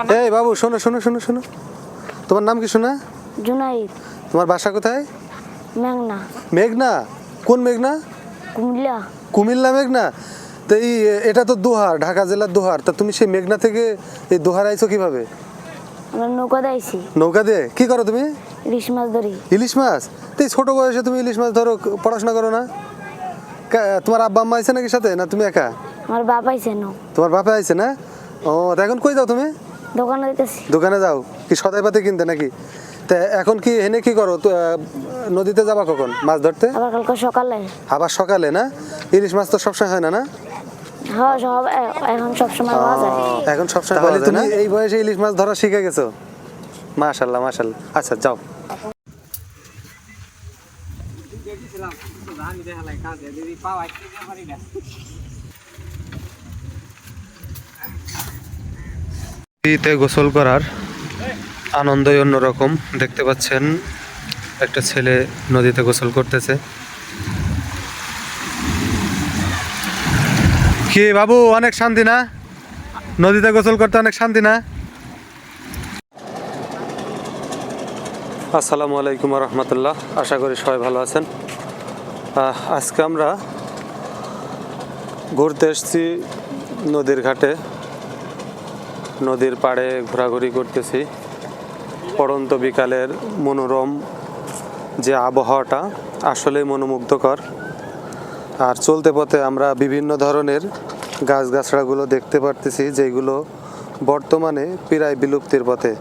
এই বাবু শোনো শোনো শোনো শোনো, তোমার নাম কি শোনা? জুনাইদ। তোমার বাসা কোথায়? মেঘনা। মেঘনা? কোন মেঘনা? কুমিল্লা। কুমিল্লা মেঘনা? তো এটা তো দোহার, ঢাকা জেলার দোহার। তা তুমি সেই মেঘনা থেকে এই দোহার আইছো কিভাবে? আমরা নৌকা দিয়েছি। নৌকা দিয়ে? কি করো তুমি? ইলিশ মাছ ধরি। ইলিশ মাছ? তো এই ছোট বয়সে তুমি ইলিশ মাছ ধরো, পড়াশোনা করো না? তোমার আব্বা আম্মা আইছে নাকি সাথে, না তুমি একা? আমার বাপ আইছে না। তোমার বাপে আইছে না? ও, তা এখন কই যাও তুমি? দোকানে দিতেছি। দোকানে যাও কি সদাই পাতি কিনতে নাকি? তা এখন কি এনে কি করো? তো নদীতে যাবা কখন মাছ ধরতে? আবার কালকে সকালে। আবার সকালে না? ইলিশ মাছ তো সবসময় হয় না, না? হ্যাঁ সব এখন সব সময় পাওয়া যায়। এখন সবসময় পাওয়া যায় না? এই বয়সে ইলিশ মাছ ধরা শিখে গেছো? মাশাআল্লাহ মাশাআল্লাহ। আচ্ছা যাও। নদীতে গোসল করার আনন্দই অন্যরকম। দেখতে পাচ্ছেন একটা ছেলে নদীতে গোসল করতেছে। কি বাবু, অনেক শান্তি না? নদীতে গোসল করতে অনেক শান্তি না? আসসালামু আলাইকুম রহমতুল্লাহ। আশা করি সবাই ভালো আছেন। আজকে আমরা ঘুরতে এসেছি নদীর ঘাটে, নদীর পাড়ে ঘোরাঘুরি করতেছি। পড়ন্ত বিকালের মনোরম যে আবহাওয়াটা আসলেই মনোমুগ্ধকর। আর চলতে পথে আমরা বিভিন্ন ধরনের গাছগাছড়াগুলো দেখতে পারতেছি, যেগুলো বর্তমানে প্রায় বিলুপ্তির পথে,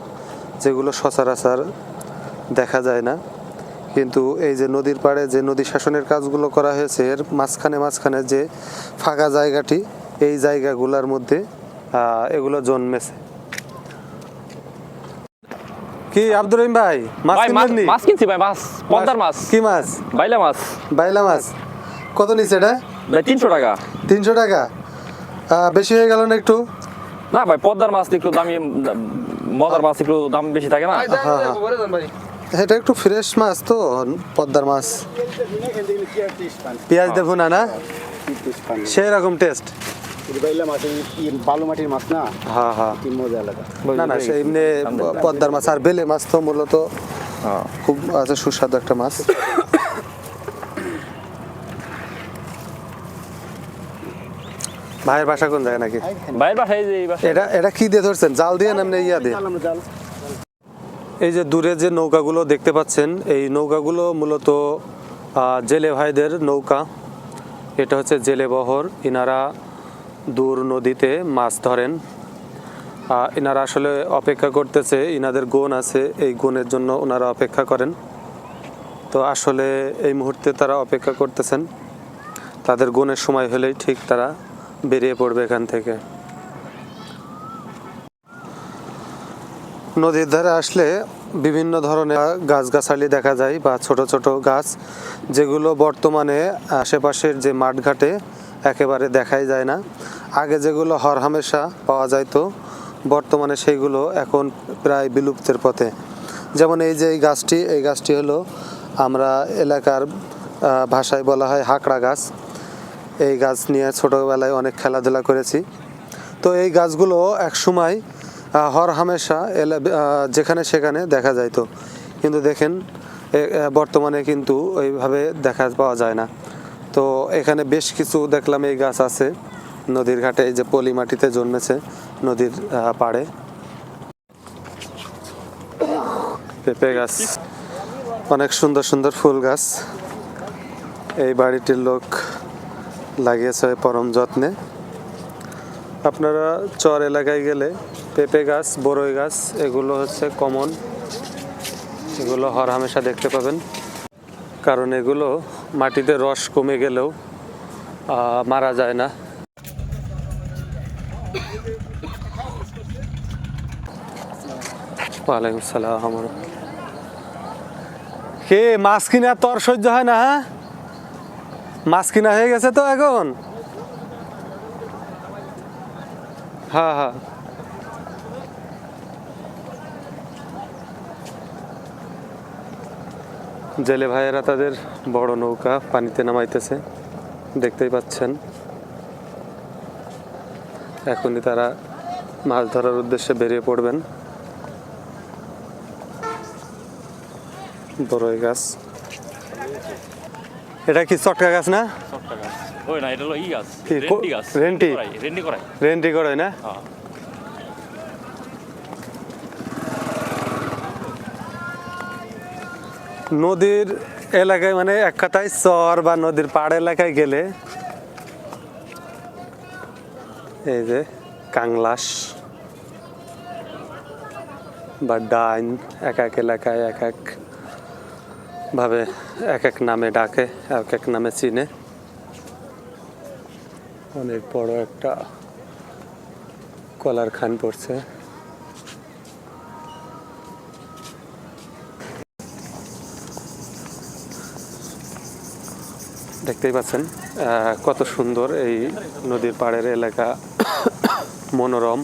যেগুলো সচরাচর দেখা যায় না। কিন্তু এই যে নদীর পাড়ে যে নদী শাসনের কাজগুলো করা হয়েছে, এর মাঝখানে মাঝখানে যে ফাঁকা জায়গাটি, এই জায়গাগুলোর মধ্যে এগুলো জন্মেছে। কি আব্দুর রহিম ভাই, মাছ কিনলেন? মাছ কিনছি ভাই, মাছ পদ্মার মাছ। কি মাছ? বাইলা মাছ। বাইলা মাছ কত নিচ্ছে এটা? ভাই 300 টাকা। 300 টাকা? বেশি হয়ে গেল না একটু? না ভাই, পদ্মার মাছ একটু দামি, মজার মাছ একটু দাম বেশি থাকে না। এটা একটু ফ্রেশ মাছ তো, পদ্মার মাছ। পেঁয়াজ দেবো না, না সেই রকম টেস্ট। বালু মাটির মাছ না? হ্যাঁ হ্যাঁ, মজা আলাদা। না না, সেই এমনি পদ্মার মাছ। আর বেলে মাছ তো মূলত খুব আছে সুস্বাদু একটা মাছ। ভাইয়ের বাসা কোন জায়গায় নাকি? ভাইয়ের বাসায় যে এই বাসায়। এটা এটা কি দিয়ে ধরছেন? জাল দিয়ে না এমনি ইয়া দিয়ে? এই যে দূরে যে নৌকাগুলো দেখতে পাচ্ছেন, এই নৌকাগুলো মূলত জেলে ভাইদের নৌকা। এটা হচ্ছে জেলে বহর। ইনারা দূর নদীতে মাছ ধরেন। ইনারা আসলে অপেক্ষা করতেছে, ইনাদের গুণ আছে, এই গুণের জন্য ওনারা অপেক্ষা করেন। তো আসলে এই মুহূর্তে তারা অপেক্ষা করতেছেন, তাদের গুণের সময় হলেই ঠিক তারা বেরিয়ে পড়বে এখান থেকে। নদীর ধারে আসলে বিভিন্ন ধরনের গাছগাছালি দেখা যায়, বা ছোট ছোট গাছ, যেগুলো বর্তমানে আশেপাশের যে মাঠঘাটে একেবারে দেখাই যায় না। আগে যেগুলো হরহামেশা পাওয়া যাইতো, বর্তমানে সেইগুলো এখন প্রায় বিলুপ্তের পথে। যেমন এই যে এই গাছটি হলো আমরা এলাকার ভাষায় বলা হয় হাকড়া গাছ। এই গাছ নিয়ে ছোটোবেলায় অনেক খেলাধুলা করেছি। তো এই গাছগুলো এক সময় হরহামেশা যেখানে সেখানে দেখা যাইতো, কিন্তু দেখেন বর্তমানে কিন্তু ওইভাবে দেখা পাওয়া যায় না। তো এখানে বেশ কিছু দেখলাম এই গাছ আছে নদীর ঘাটে, এই যে পলি মাটিতে জন্মেছে নদীর পাড়ে। পেঁপে গাছ, অনেক সুন্দর সুন্দর ফুল গাছ। এই বাড়িটির লোক লাগিয়েছে পরম যত্নে। আপনারা চর এলাকায় গেলে পেঁপে গাছ, বড়ই গাছ, এগুলো হচ্ছে কমন, এগুলো হরহামেশা দেখতে পাবেন। কারণ এগুলো মাটিতে রস কমে গেলেও মারা যায় না। ওয়ালাইকুম সালাম। কে মাছ কিনা তোর সহ্য হয় না? হ্যাঁ, মাছ কিনা হয়ে গেছে তো এখন। হ্যাঁ হ্যাঁ, জেলে ভাইয়েরা তাদের বড় নৌকা পানিতে নামাইতেছে, দেখতেই পাচ্ছেন। এখনই তারা মাছ ধরার উদ্দেশ্যে বেরিয়ে পড়বেন। বড়ই গাছ, এটা কি চটকা গাছ না? ওই না, এটা হলো ই গাছ, কি, রেন্টি গাছ। রেন্টি? রেন্টি করাই। রেন্টি করে না? হ্যাঁ। নদীর এলাকায় মানে এক কথায় চর বা নদীর পাড় এলাকায় গেলে এই যে কাংলাস বা ডাইন এক এক এলাকায় এক এক ভাবে এক এক নামে ডাকে, এক এক নামে চিনে। অনেক বড় একটা কলার খান পড়ছে। দেখতেই পাচ্ছেন কত সুন্দর এই নদীর পাড়ের এলাকা, মনোরম।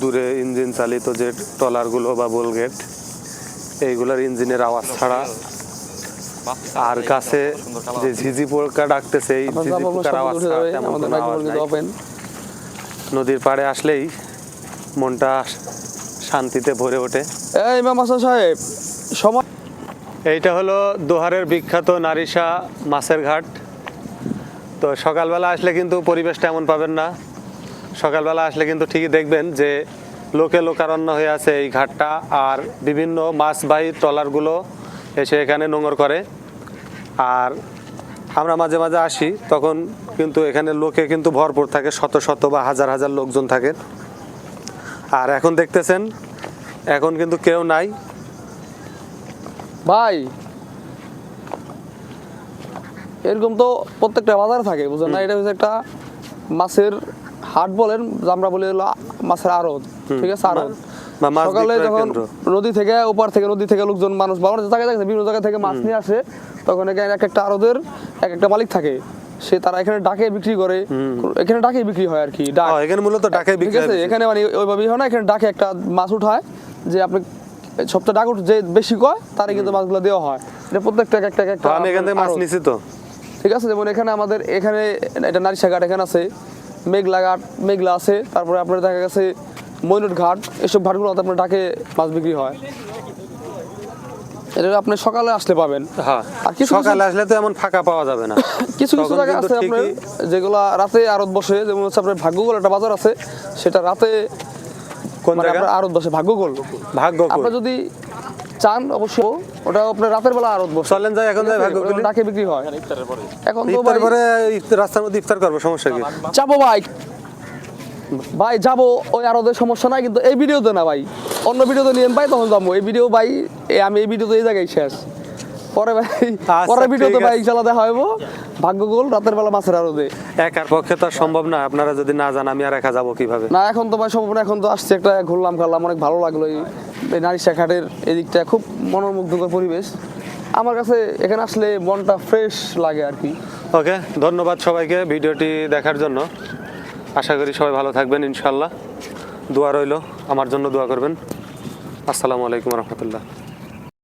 দূরে ইঞ্জিন চালিত যে ট্রলারগুলো বা বোলগেট, এইগুলোর ইঞ্জিনের আওয়াজ ছাড়া আর কাছে যে ঝিঝি পোকা ডাকতেছে, এই ঝিঝি পোকার আওয়াজ ছাড়া তেমন কোনো আওয়াজ নাই। নদীর পাড়ে আসলেই মনটা শান্তিতে ভরে ওঠে। এই ইমাম হাসান সাহেব, সময় এইটা হলো দোহারের বিখ্যাত নারিশা মাছের ঘাট। তো সকালবেলা আসলে কিন্তু পরিবেশটা এমন পাবেন না। সকালবেলা আসলে কিন্তু ঠিকই দেখবেন যে লোকে লোকারণ্য হয়ে আছে এই ঘাটটা, আর বিভিন্ন মাছবাহী ট্রলারগুলো এসে এখানে নোঙর করে। আর আমরা মাঝে মাঝে আসি, তখন কিন্তু এখানে লোকে কিন্তু ভরপুর থাকে, শত শত বা হাজার হাজার লোকজন থাকে। আর এখন দেখতেছেন এখন কিন্তু কেউ নাই। ভাই এরকম তো প্রত্যেকটা বাজারে থাকে, বুঝলেন না? এটা হচ্ছে একটা মাছের হাট বলেন, আমরা বলি হলো মাছের আড়ত, ঠিক আছে? আড়ত বা মাছ সকালে বিক্রয় যখন কেন্দ্র। নদী থেকে ওপার থেকে নদী থেকে লোকজন মানুষ বাবার জায়গায় বিভিন্ন জায়গা থেকে মাছ নিয়ে আসে, তখন এখানে এক একটা আড়তের এক একটা মালিক থাকে, সে তারা এখানে ডাকে বিক্রি করে, এখানে ডাকে বিক্রি হয় আর কি। ডাক এখানে মূলত ডাকে ঠিক বিক্রি আছে, হয়। এখানে মানে ওইভাবেই হয় না, এখানে ডাকে একটা মাছ উঠায়, যে আপনি সবচেয়ে ডাক যে বেশি কয় তারে কিন্তু মাছগুলো দেওয়া হয়। এটা প্রত্যেকটা এক একটা এক একটা আমি এখান থেকে মাছ আড়ত। নিছি তো। ঠিক আছে, যেমন এখানে আমাদের এখানে এটা নারিশা ঘাট এখানে আছে, মেঘলা ঘাট মেঘলা আছে, তারপরে আপনার দেখা গেছে মৈনট ঘাট, এসব ঘাটগুলো আপনার ডাকে মাছ বিক্রি হয়। এটা আপনি সকালে আসলে পাবেন। হ্যাঁ, আর কিছু সকালে আসলে তো এমন ফাঁকা পাওয়া যাবে না। কিছু কিছু তখন জায়গা কিন্তু আছে আপনার ঠিকই- যেগুলা রাতে আড়ত বসে, যেমন হচ্ছে আপনার ভাগ্যগোল একটা বাজার আছে, সেটা রাতে কোন মানে জায়গা? আপনার আড়ত বসে ভাগ্যগোল। ভাগ্য আপনার যদি চান অবশ্য ওটা আপনার রাতের বেলা আড়ত বসে। চলেন যাই, এখন যাই ভাগ্য ওটা ডাকে বিক্রি হয়। এখন তো ইফতার ভাই পরে রাস্তার মধ্যে ইফতার করবো, সমস্যা কি? যাবো ভাই, ভাই যাবো, ওই আরদের সমস্যা নাই, কিন্তু এই ভিডিওতে না ভাই, অন্য ভিডিওতে নিয়েন ভাই, তখন যাবো। এই ভিডিও ভাই আমি এই ভিডিওতে এই জায়গায় শেষ, পরে ভাই পরের ভিডিওতে ঠিক ভাই আছে। ইনশাল্লাহ দেখা হইব ভাগ্যগোল রাতের বেলা মাছের আড়তে। একার পক্ষে তো আর সম্ভব না, আপনারা যদি না যান আমি আর একা যাবো কিভাবে? না এখন তো ভাই সম্ভব না, এখন তো আসছে একটা ঘুরলাম খালাম, অনেক ভালো লাগলো। এই নারিশা ঘাটের এদিকটা খুব মনোমুগ্ধকর পরিবেশ, আমার কাছে এখানে আসলে মনটা ফ্রেশ লাগে আর কি। ওকে, ধন্যবাদ সবাইকে ভিডিওটি দেখার জন্য। আশা করি সবাই ভালো থাকবেন ইনশাল্লাহ। দোয়া রইলো, আমার জন্য দোয়া করবেন। আসসালামু আলাইকুম রহমতুল্লাহ।